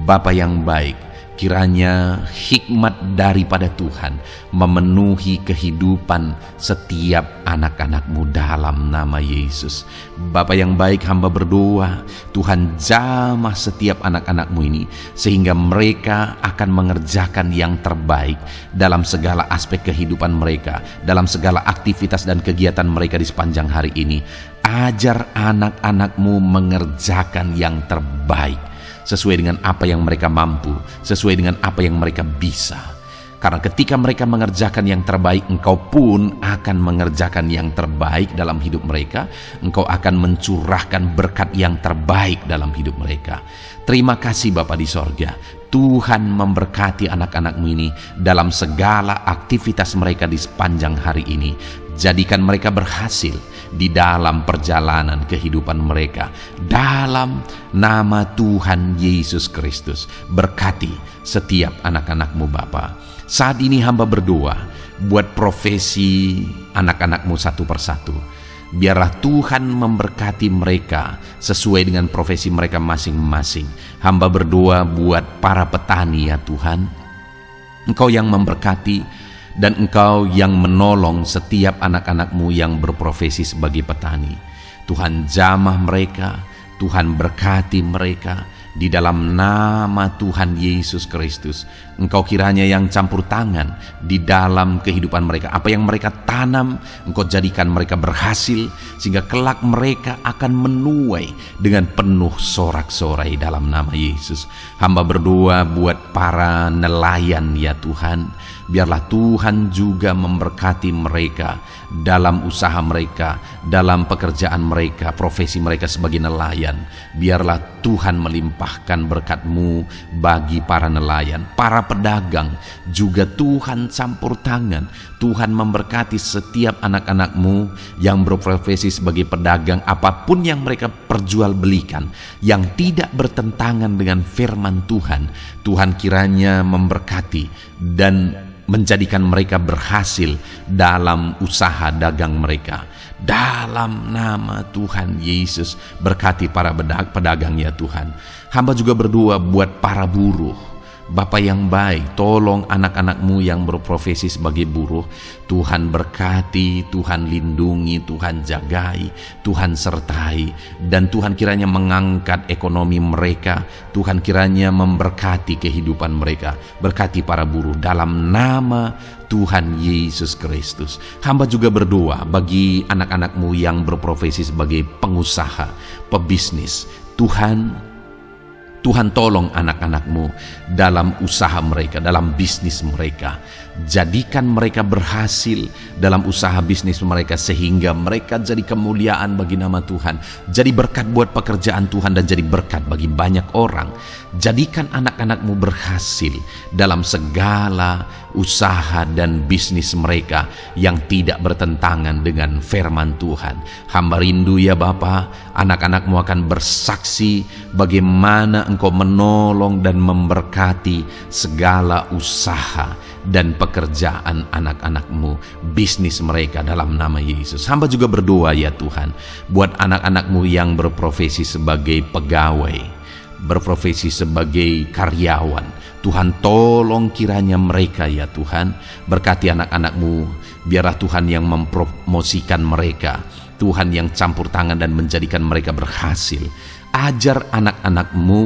Bapa yang baik, kiranya hikmat daripada Tuhan memenuhi kehidupan setiap anak-anak-Mu dalam nama Yesus. Bapa yang baik, hamba berdoa, Tuhan jamah setiap anak-anak-Mu ini, sehingga mereka akan mengerjakan yang terbaik dalam segala aspek kehidupan mereka, dalam segala aktivitas dan kegiatan mereka di sepanjang hari ini. Ajar anak-anak-Mu mengerjakan yang terbaik, sesuai dengan apa yang mereka mampu, sesuai dengan apa yang mereka bisa. Karena ketika mereka mengerjakan yang terbaik, Engkau pun akan mengerjakan yang terbaik dalam hidup mereka. Engkau akan mencurahkan berkat yang terbaik dalam hidup mereka. Terima kasih Bapa di sorga. Tuhan memberkati anak-anak-Mu ini dalam segala aktivitas mereka di sepanjang hari ini. Jadikan mereka berhasil di dalam perjalanan kehidupan mereka. Dalam nama Tuhan Yesus Kristus, berkati setiap anak-anak-Mu Bapa. Saat ini hamba berdoa buat profesi anak-anak-Mu satu persatu. Biarlah Tuhan memberkati mereka sesuai dengan profesi mereka masing-masing. Hamba berdoa buat para petani ya Tuhan. Engkau yang memberkati dan Engkau yang menolong setiap anak-anak-Mu yang berprofesi sebagai petani. Tuhan jamah mereka, Tuhan berkati mereka. Di dalam nama Tuhan Yesus Kristus, Engkau kiranya yang campur tangan di dalam kehidupan mereka. Apa yang mereka tanam, Engkau jadikan mereka berhasil, sehingga kelak mereka akan menuai dengan penuh sorak-sorai dalam nama Yesus. Hamba berdoa buat para nelayan ya Tuhan. Biarlah Tuhan juga memberkati mereka dalam usaha mereka, dalam pekerjaan mereka, profesi mereka sebagai nelayan. Biarlah Tuhan melimpahkan berkat-Mu bagi para nelayan, para pedagang juga Tuhan campur tangan. Tuhan memberkati setiap anak-anak-Mu yang berprofesi sebagai pedagang, apapun yang mereka perjualbelikan yang tidak bertentangan dengan firman Tuhan. Tuhan kiranya memberkati dan menjadikan mereka berhasil dalam usaha dagang mereka. Dalam nama Tuhan Yesus, berkati para pedagang ya Tuhan. Hamba juga berdoa buat para buruh. Bapa yang baik, tolong anak-anak-Mu yang berprofesi sebagai buruh. Tuhan berkati, Tuhan lindungi, Tuhan jagai, Tuhan sertai. Dan Tuhan kiranya mengangkat ekonomi mereka. Tuhan kiranya memberkati kehidupan mereka. Berkati para buruh dalam nama Tuhan Yesus Kristus. Hamba juga berdoa bagi anak-anak-Mu yang berprofesi sebagai pengusaha, pebisnis. Tuhan tolong anak-anak-Mu dalam usaha mereka, dalam bisnis mereka. Jadikan mereka berhasil dalam usaha bisnis mereka, sehingga mereka jadi kemuliaan bagi nama Tuhan, jadi berkat buat pekerjaan Tuhan, dan jadi berkat bagi banyak orang. Jadikan anak-anak-Mu berhasil dalam segala usaha dan bisnis mereka yang tidak bertentangan dengan firman Tuhan. Hamba rindu ya Bapa, anak-anak-Mu akan bersaksi bagaimana Engkau menolong dan memberkati segala usaha dan pekerjaan anak-anak-Mu, bisnis mereka dalam nama Yesus. Hamba juga berdoa ya Tuhan buat anak-anak-Mu yang berprofesi sebagai pegawai. berprofesi sebagai karyawan. Tuhan, tolong kiranya mereka ya Tuhan, berkati anak-anak-Mu, biarlah Tuhan yang mempromosikan mereka, Tuhan yang campur tangan dan menjadikan mereka berhasil. Ajar anak-anak-Mu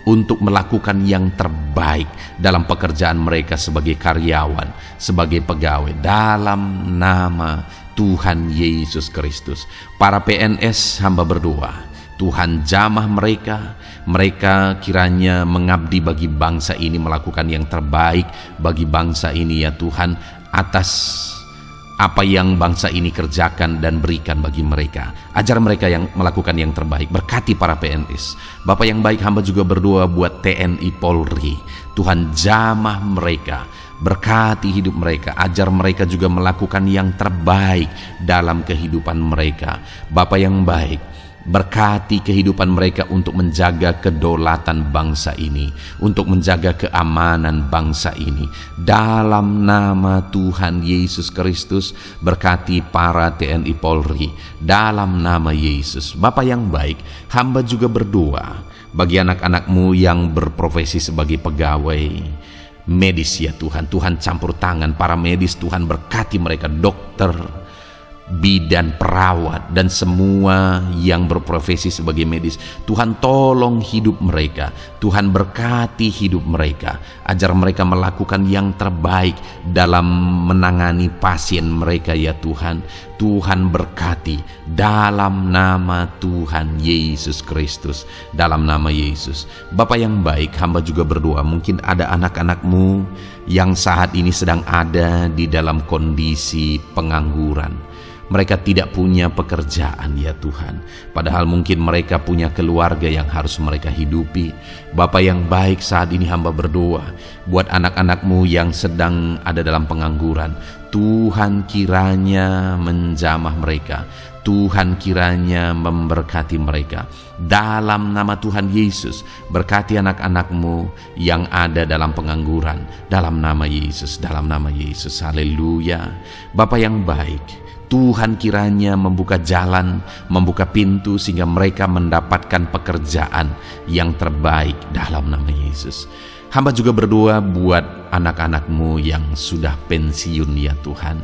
untuk melakukan yang terbaik dalam pekerjaan mereka sebagai karyawan, sebagai pegawai, dalam nama Tuhan Yesus Kristus. Para PNS, hamba berdoa, Tuhan jamah mereka, mereka kiranya mengabdi bagi bangsa ini, melakukan yang terbaik bagi bangsa ini ya Tuhan, atas apa yang bangsa ini kerjakan dan berikan bagi mereka. Ajar mereka yang melakukan yang terbaik. Berkati para PNS. Bapak yang baik, hamba juga berdoa buat TNI Polri. Tuhan jamah mereka, berkati hidup mereka, ajar mereka juga melakukan yang terbaik dalam kehidupan mereka. Bapak yang baik, berkati kehidupan mereka untuk menjaga kedaulatan bangsa ini, untuk menjaga keamanan bangsa ini. Dalam nama Tuhan Yesus Kristus, berkati para TNI Polri, dalam nama Yesus. Bapa yang baik, hamba juga berdoa bagi anak-anak-Mu yang berprofesi sebagai pegawai medis ya Tuhan. Tuhan campur tangan para medis, Tuhan berkati mereka, dokter, bidan, perawat, dan semua yang berprofesi sebagai medis. Tuhan tolong hidup mereka, Tuhan berkati hidup mereka, ajar mereka melakukan yang terbaik dalam menangani pasien mereka ya Tuhan. Tuhan berkati dalam nama Tuhan Yesus Kristus, dalam nama Yesus. Bapa yang baik, hamba juga berdoa, mungkin ada anak-anak-Mu yang saat ini sedang ada di dalam kondisi pengangguran. Mereka tidak punya pekerjaan ya Tuhan, padahal mungkin mereka punya keluarga yang harus mereka hidupi. Bapa yang baik, saat ini hamba berdoa buat anak-anak-Mu yang sedang ada dalam pengangguran. Tuhan kiranya menjamah mereka, Tuhan kiranya memberkati mereka. Dalam nama Tuhan Yesus, berkati anak-anak-Mu yang ada dalam pengangguran, dalam nama Yesus, dalam nama Yesus. Haleluya. Bapa yang baik, Tuhan kiranya membuka jalan, membuka pintu sehingga mereka mendapatkan pekerjaan yang terbaik dalam nama Yesus. Hamba juga berdoa buat anak-anak-Mu yang sudah pensiun ya Tuhan.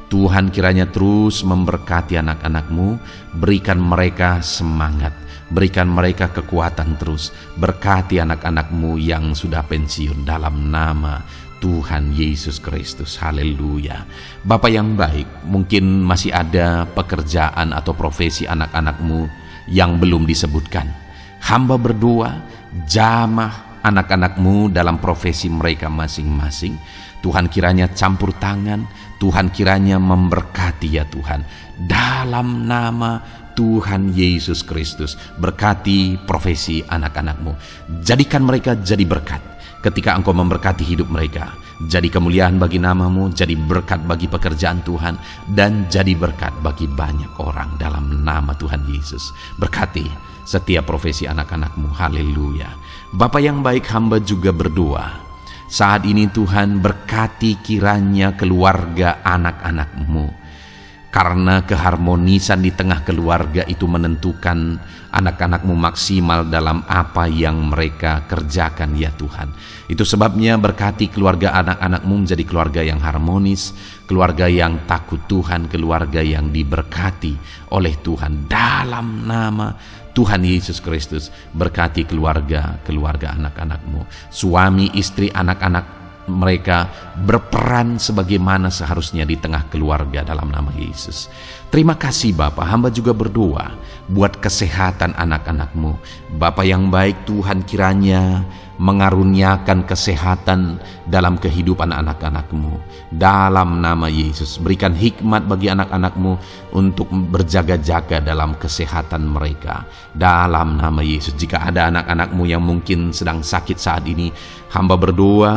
Tuhan kiranya terus memberkati anak-anak-Mu, berikan mereka semangat, berikan mereka kekuatan terus. Berkati anak-anak-Mu yang sudah pensiun dalam nama Tuhan Yesus Kristus. Haleluya. Bapa yang baik, mungkin masih ada pekerjaan atau profesi anak-anak-Mu yang belum disebutkan. Hamba berdoa, jamah anak-anak-Mu dalam profesi mereka masing-masing. Tuhan kiranya campur tangan, Tuhan kiranya memberkati ya Tuhan. Dalam nama Tuhan Yesus Kristus, berkati profesi anak-anak-Mu. Jadikan mereka jadi berkat. Ketika Engkau memberkati hidup mereka, jadi kemuliaan bagi nama-Mu, jadi berkat bagi pekerjaan Tuhan, dan jadi berkat bagi banyak orang dalam nama Tuhan Yesus. Berkati setiap profesi anak-anak-Mu. Haleluya. Bapa yang baik, hamba juga berdoa saat ini Tuhan, berkati kiranya keluarga anak-anak-Mu. Karena keharmonisan di tengah keluarga itu menentukan anak-anak-Mu maksimal dalam apa yang mereka kerjakan ya Tuhan. Itu sebabnya berkati keluarga anak-anak-Mu menjadi keluarga yang harmonis, keluarga yang takut Tuhan, keluarga yang diberkati oleh Tuhan. Dalam nama Tuhan Yesus Kristus, berkati keluarga anak-anak-Mu. Suami, istri, anak-anak mereka berperan sebagaimana seharusnya di tengah keluarga dalam nama Yesus. Terima kasih Bapa, hamba juga berdoa buat kesehatan anak-anak-Mu. Bapa yang baik, Tuhan kiranya mengaruniakan kesehatan dalam kehidupan anak-anak-Mu. Dalam nama Yesus, berikan hikmat bagi anak-anak-Mu untuk berjaga-jaga dalam kesehatan mereka. Dalam nama Yesus, jika ada anak-anak-Mu yang mungkin sedang sakit saat ini, hamba berdoa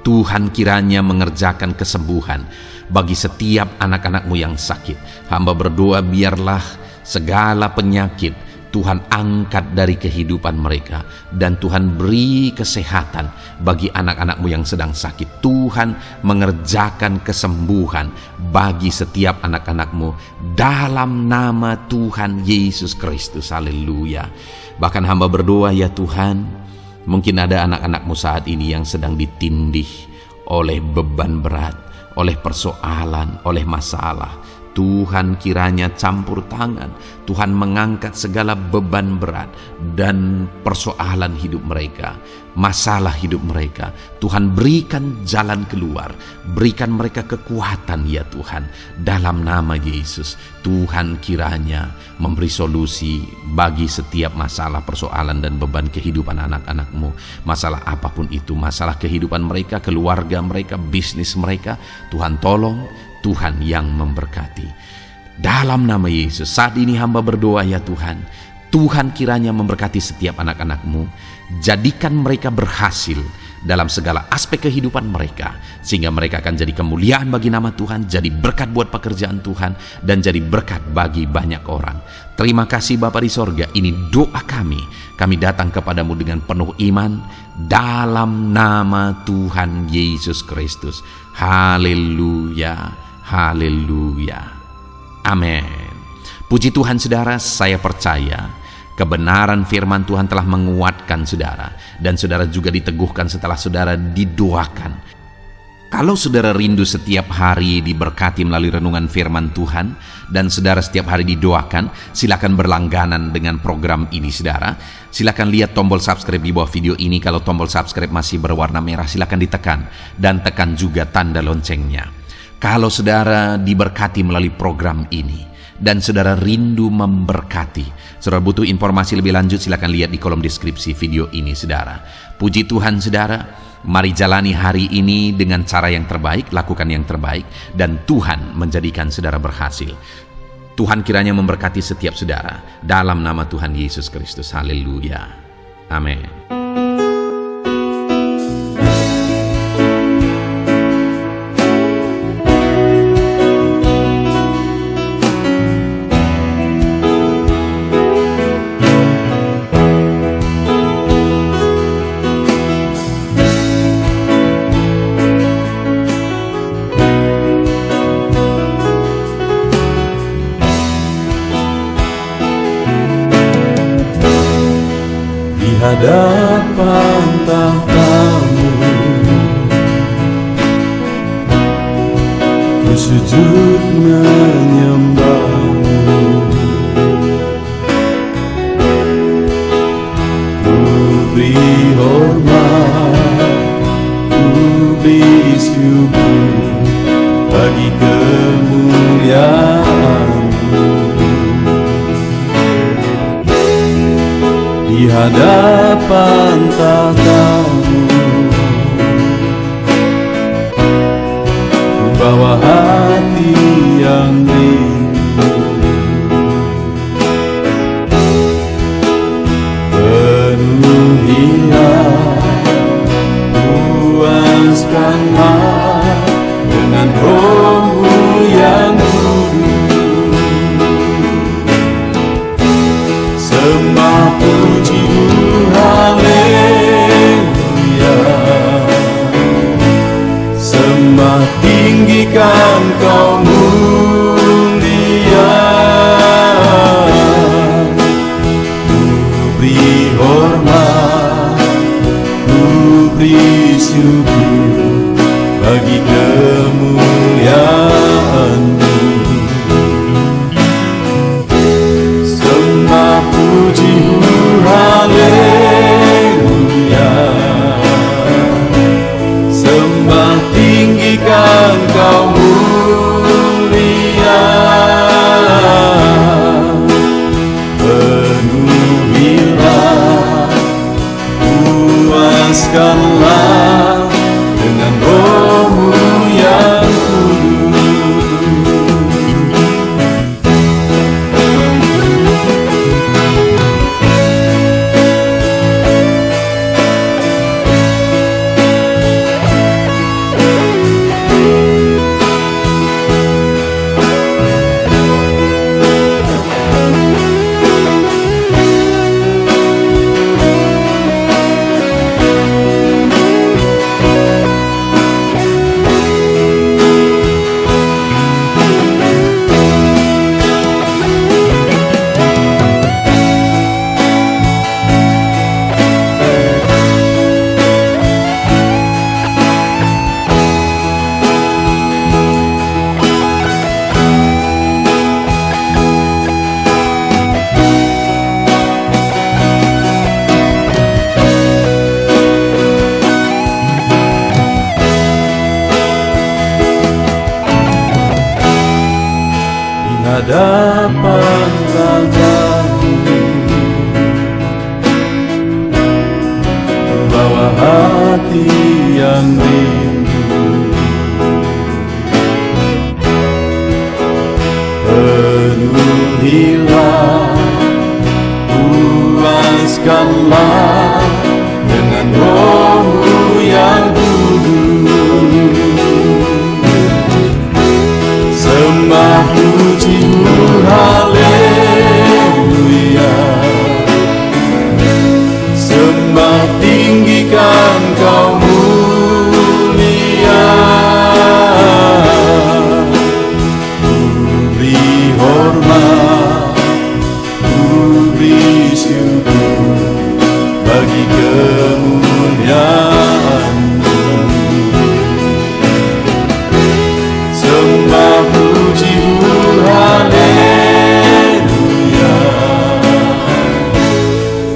Tuhan kiranya mengerjakan kesembuhan bagi setiap anak-anak-Mu yang sakit. Hamba berdoa biarlah segala penyakit Tuhan angkat dari kehidupan mereka, dan Tuhan beri kesehatan bagi anak-anak-Mu yang sedang sakit. Tuhan mengerjakan kesembuhan bagi setiap anak-anak-Mu dalam nama Tuhan Yesus Kristus. Haleluya. Bahkan hamba berdoa, ya Tuhan, mungkin ada anak-anak-Mu saat ini yang sedang ditindih oleh beban berat, oleh persoalan, oleh masalah. Tuhan kiranya campur tangan, Tuhan mengangkat segala beban berat dan persoalan hidup mereka, masalah hidup mereka. Tuhan berikan jalan keluar, berikan mereka kekuatan ya Tuhan. Dalam nama Yesus, Tuhan kiranya memberi solusi bagi setiap masalah, persoalan dan beban kehidupan anak-anak-Mu. Masalah apapun itu, masalah kehidupan mereka, keluarga mereka, bisnis mereka, Tuhan tolong, Tuhan yang memberkati. Dalam nama Yesus, saat ini hamba berdoa ya Tuhan, Tuhan kiranya memberkati setiap anak-anak-Mu, jadikan mereka berhasil dalam segala aspek kehidupan mereka, sehingga mereka akan jadi kemuliaan bagi nama Tuhan, jadi berkat buat pekerjaan Tuhan, dan jadi berkat bagi banyak orang. Terima kasih Bapa di sorga, ini doa kami datang kepadamu dengan penuh iman, dalam nama Tuhan Yesus Kristus. Haleluya. Haleluya. Amin. Puji Tuhan saudara, saya percaya kebenaran firman Tuhan telah menguatkan saudara, dan saudara juga diteguhkan setelah saudara didoakan. Kalau saudara rindu setiap hari diberkati melalui renungan firman Tuhan, dan saudara setiap hari didoakan, silakan berlangganan dengan program ini saudara. Silakan lihat tombol subscribe di bawah video ini. Kalau tombol subscribe masih berwarna merah, silakan ditekan, dan tekan juga tanda loncengnya. Kalau saudara diberkati melalui program ini dan saudara rindu memberkati, saudara butuh informasi lebih lanjut, silakan lihat di kolom deskripsi video ini saudara. Puji Tuhan saudara, mari jalani hari ini dengan cara yang terbaik, lakukan yang terbaik, dan Tuhan menjadikan saudara berhasil. Tuhan kiranya memberkati setiap saudara dalam nama Tuhan Yesus Kristus. Haleluya. Amin. Hadapan tahta-Mu, ku sujud menyembah-Mu, ku beri hormat, ku beri syukur bagi kemuliaan-Mu. Di hadapan tahta-Mu, ku bawa hati yang rindu, penuhilah, puaskanlah dengan Roh-Mu yang kudus. Sembah puji haleluya, sembah tinggikan Kau mulia, ku beri hormat, ku beri syukur bagi kemuliaan-Mu. Sembah puji haleluya, sembah tinggikan Kau mulia, penuhilah, puaskanlah dengan Roh-Mu yang kudus. hadapan tahta-Mu, bawa hati yang rindu, penuhilah, puaskanlah dengan Roh-Mu yang kudus. Sembah puji-Mu, haleluya. Sembah tinggikan Kau mulia. Ku beri hormat, ku beri syukur bagi kemuliaan-Mu. Sembah puji-Mu, haleluya.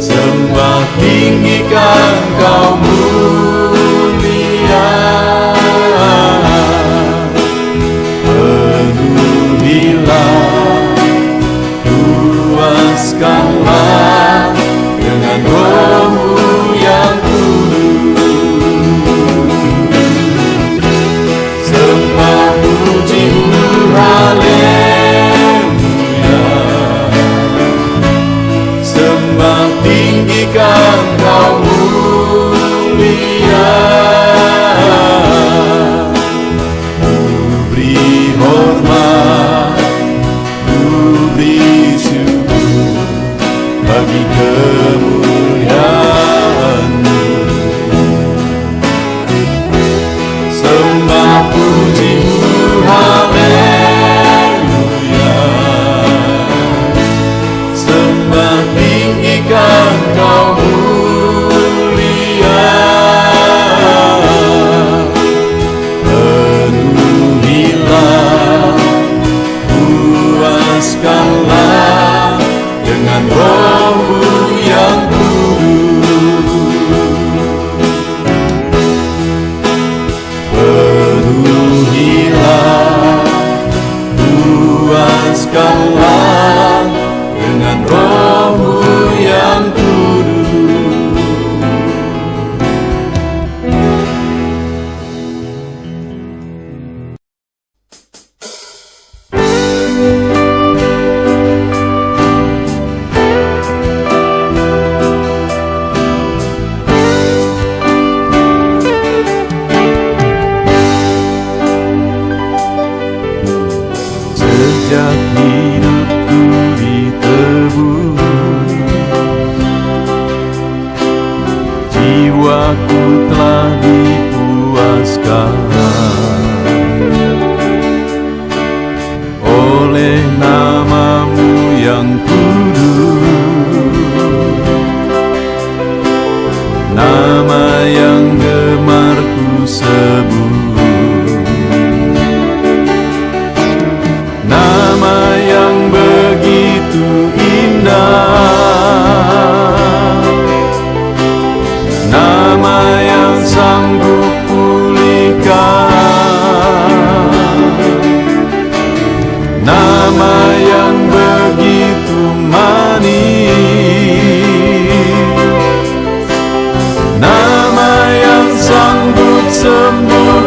Sembah tinggikan Kau mulia. Penuhilah, puaskanlah dengan Roh-Mu yang kudus. Sembah puji-Mu, haleluya. Sembah tinggikan Kau mulia. Ku beri hormat, ku beri syukur bagi kemuliaan-Mu. Sembah puji-Mu, haleluya. Sembah tinggikan Kau mulia. Penuhilah, puaskanlah dengan Roh-Mu yang kudus. Penuhilah, puaskanlah dengan Roh-Mu yang kudus. Sejak hidupku ditebus, jiwaku telah dipuaskan oleh nama-Mu yang kudus, nama yang gemar ku sebut, nama yang begitu indah, nama yang sanggup pulihkan, nama yang begitu manis, nama yang sanggup sembuh.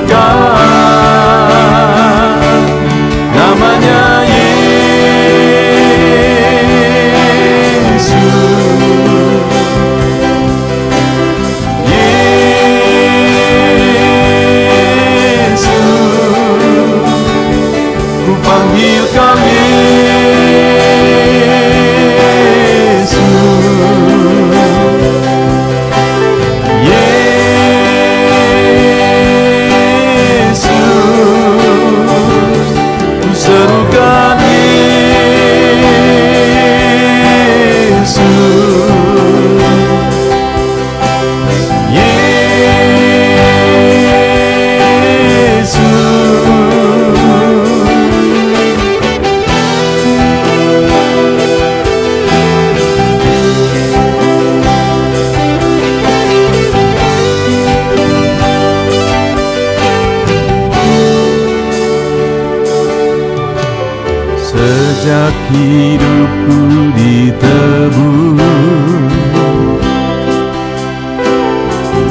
pajak hidupku ditebus,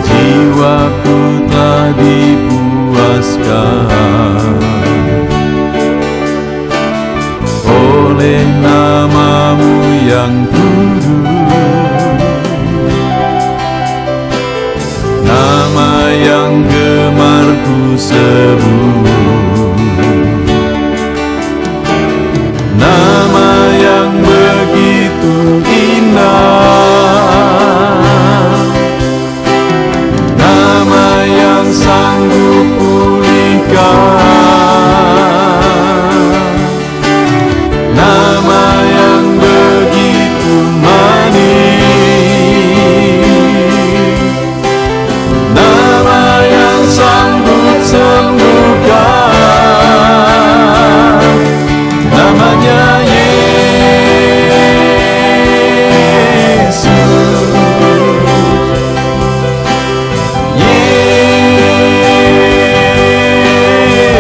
jiwaku telah dipuaskan oleh namamu yang kudus, nama yang gemar ku sebut, nama yang begitu indah, nama yang sanggup pulihkan, nama yang begitu manis, nama yang sanggup sembuhkan, namanya Yesus.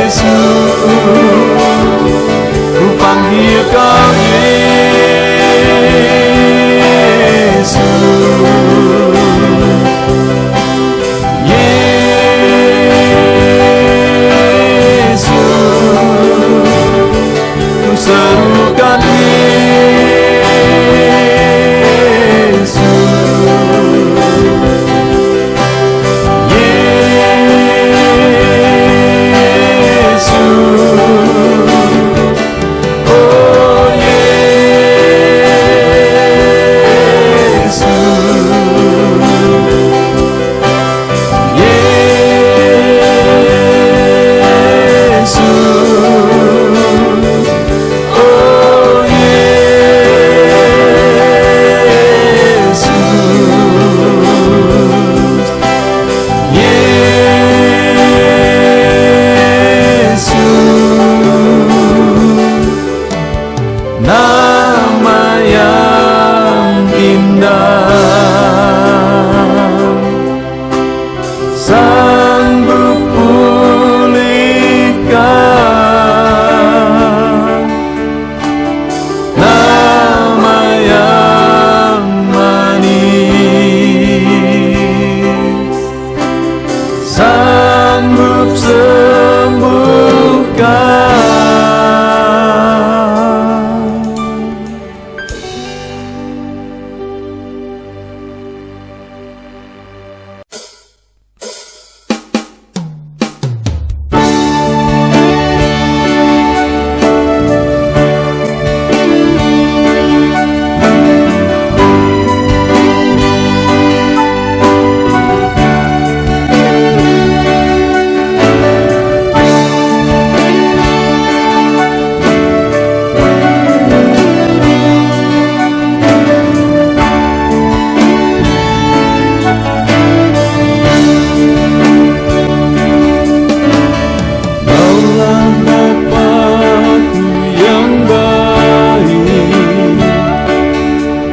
Yesus, ku panggil kau Yesus. Yesus, ku serukan Yesus. Yesus, oh Yesus. Yesus, oh Yesus. Yesus, nama yang indah, sanggup pulihkan, nama yang manis, sanggup sembuhkan.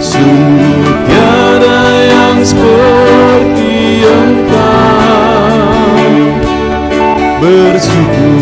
Sungguh tiada yang seperti Engkau, bersyukur